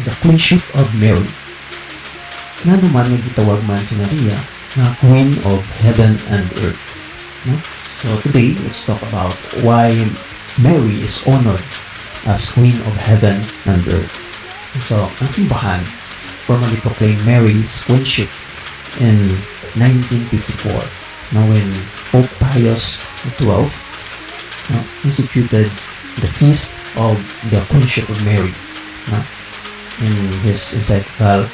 the Queenship of Mary. Nga naman nga gitawag man si Maria na Queen of Heaven and Earth. No? So today, let's talk about why Mary is honored as Queen of Heaven and Earth. So, ang simbahan formally proclaimed Mary's queenship in 1954, when Pope Pius XII instituted the feast of the Queenship of Mary in his encyclical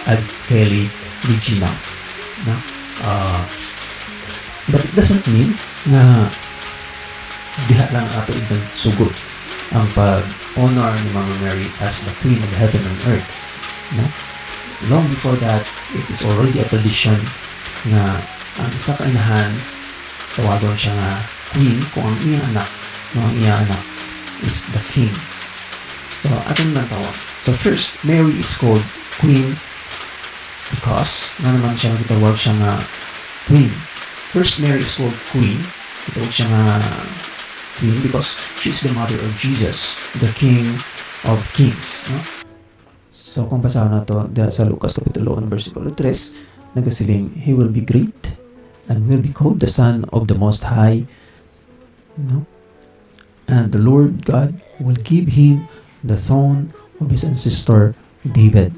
Ad Caeli Regina. But it doesn't mean na diha lang ato ibang sugot ang pag-honor ni Mama Mary as the Queen of Heaven and Earth. Long before that, it is already a tradition na ang isa ka inahan tawagon siya nga Queen kung ang iyang anak is the King. So, atong natawa. So, first, Mary is called Queen because naman siya gitawag siya nga Queen. First, Mary is called Queen. Gitawag siya nga Queen because she is the mother of Jesus, the King of Kings. So, kung basahan na ito sa Lucas Kapitulo 1, versikulo 3, nagasiling, He will be great and will be called the Son of the Most High. And the Lord God will give him the throne of his ancestor David.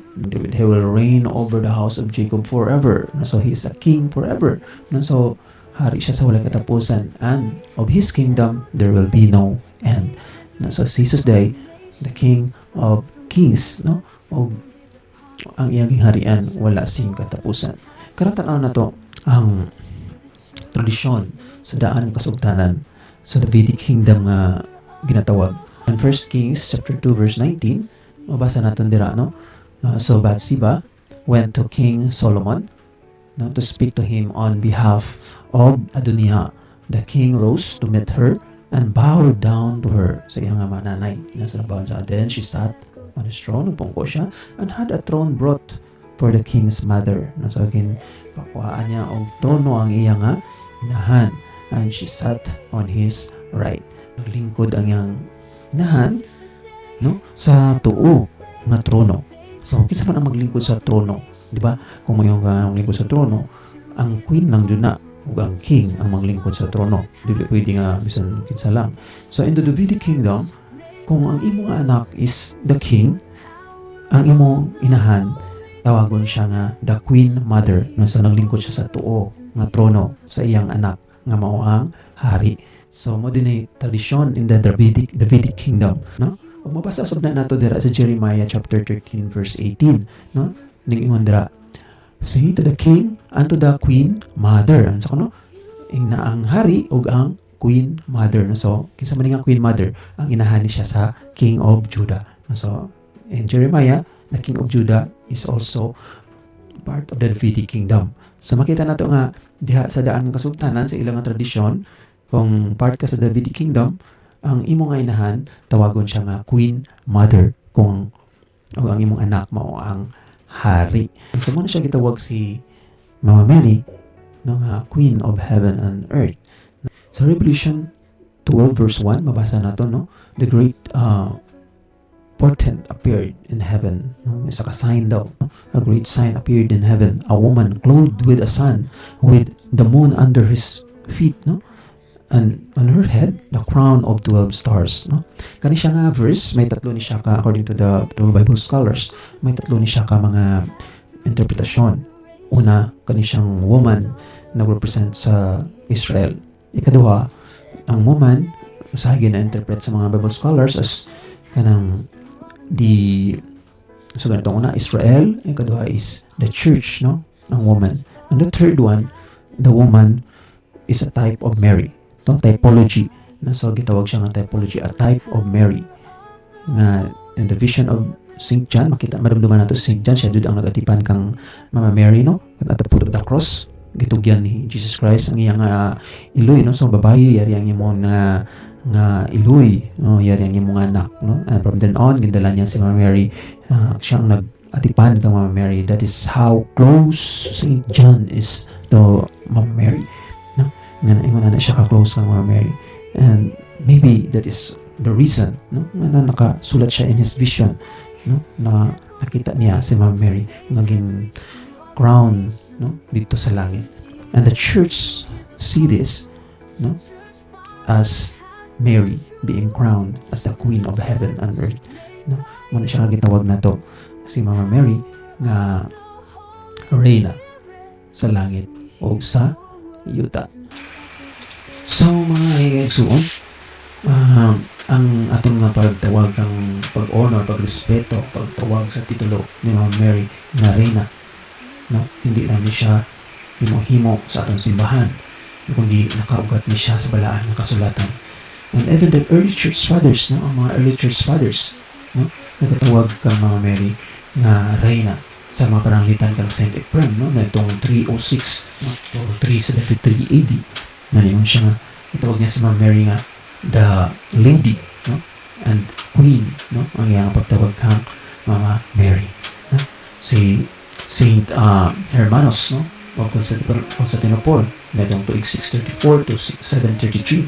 He will reign over the house of Jacob forever. So, he is a king forever. So, hari siya sa walang katapusan. And of his kingdom, there will be no end. So, Jesus Day, the King of Kings, o ang iyang harian wala sing katapusan. Karatan na to ang tradisyon sa daan kasugtanan sa Davidic Kingdom nga ginatawag. In 1 Kings chapter 2 verse 19, mabasa natin dira, so Bathsheba went to King Solomon to speak to him on behalf of Adoniah. The king rose to meet her and bowed down to her sa iyang mananay. Then she sat on his throne, upungko siya, and had a throne brought for the king's mother. So again, pakuhaan niya og trono ang iyang inahan, and she sat on his right. Naglingkod ang iyang inahan sa tuo nga trono. So kinsa man ang maglingkod sa trono, di ba? Kung mayong maglingkod sa trono, ang queen lang dun na ug ang king ang maglingkod sa trono. Dili pwede nga bisan kinsa lang. So in the Davidic Kingdom, kung ang imong anak is the king, ang imong inahan tawagon siya nga the queen mother, so naglingkod siya sa tuo nga trono sa iyang anak nga mao ang hari. So mo dinay tradisyon in the Davidic Kingdom, Ug mabasa usab na nato dira sa Jeremiah chapter 13 verse 18, ning-ingon dira, say to the king and to the queen mother. So ing na ang hari ug ang queen mother. So kinsa man nga queen mother, ang inahan siya sa King of Judah. So in Jeremiah, the King of Judah is also part of the Davidic Kingdom. So makita nato nga diha sa daan ng kasultanan sa ilang tradisyon, kung part ka sa Davidic Kingdom, ang imong nga inahan tawagon siya nga queen mother, kung ang imong anak mao ang hari. So mo na siya gitawag si Mama Mary nga Queen of Heaven and Earth. Sa Revelation 12 verse 1, mabasa nato, the great portent appeared in heaven. Isa ka sign daw. A great sign appeared in heaven. A woman clothed with a sun, with the moon under his feet, and on her head, the crown of 12 stars. Kani siya nga verse, may tatlo ni siya ka, according to the Bible scholars, may tatlo ni siya ka mga interpretasyon. Una, kani siyang woman na represent sa Israel. Ikaduha, ang woman, usahagi na interpret sa mga Bible scholars as kanang so ganito, una, Israel. Ikaduha is the church, ng woman. And the third one, the woman is a type of Mary. Typology. So gitawag siya nga typology, a type of Mary. Na in the vision of St. John, maramdaman nato si St. John, siya jud ang nagatipan kang Mama Mary, at the foot of the cross, gitugyan ni Jesus Christ ang iyang iloy, so babayi yari ang imong nga iloy, yari ang imong anak, and from then on gindala niya si Mama Mary, siyang nagatipan kang Mama Mary. That is how close St. John is to Mama Mary, nga naingon na siya ka-close kang Mama Mary. And maybe that is the reason, na nakasulat siya in his vision no, na nakita niya si Mama Mary naging crown, no, dito sa langit. And the church see this, no, as Mary being crowned as the Queen of Heaven and Earth, no. Muna siya gitawag na to si Mama Mary nga reyna sa langit o sa yuta. So mga igsuon, ang atong mga pagtawag, ang pag-honor, pag-respeto, pagtawag sa titulo ni Mama Mary na reyna, no, hindi namin siya himo-himo sa atong simbahan, kundi nakaugat ni siya sa balaan ng kasulatan. And even the early church fathers, no, ang mga early church fathers, no, nagkatawag kang Mama Mary na reyna sa mga paranglitan kang Saint Ephrem, no, na itong 306, no, or 373 AD, na niyon siya nga, itawag niya si Mama Mary nga the lady, no, and queen, no, ang iyang pagtawag kang Mama Mary, no? Si Saint Hermanos, no, o Constantinople, na itong tuig 634 to 733,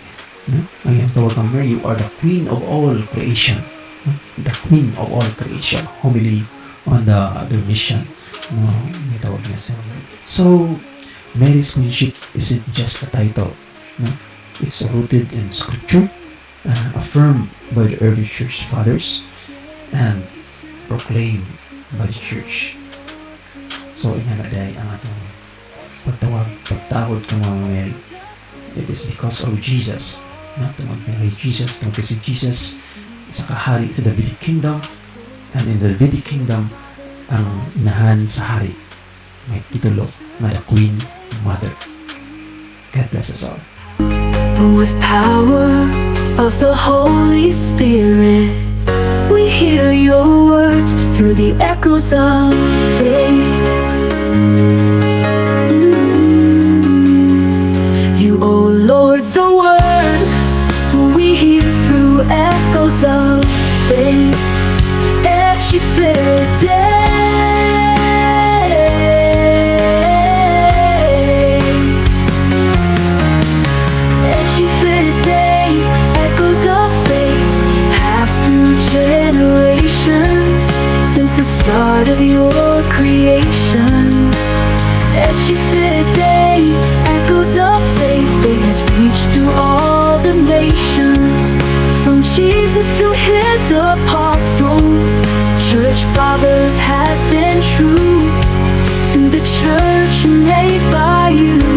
no, ang iyang tawag kang Mary, you are the queen of all creation, no? The queen of all creation, homily on the Dormition, no, may tawag niya sa Mary. So Mary's queenship isn't just a title, no? It's rooted in scripture, affirmed by the early church fathers, and proclaimed by the church. So inanaday ang atong pagtawag kang Mama Mary. It is because of Jesus, not to Mary Jesus, no, kasi Jesus sa kahari sa Davidic kingdom, and in the Davidic kingdom, ang inahan sa hari may titulo na the Queen Mother. God bless us all. With power of the Holy Spirit, we hear your words through the echoes of faith. You, O Lord, the word we hear through echoes of faith. Ecce fidei. Start of your creation, Ecce fidei, echoes of faith. It has reached through all the nations, from Jesus to his apostles. Church fathers has been true to the church made by you.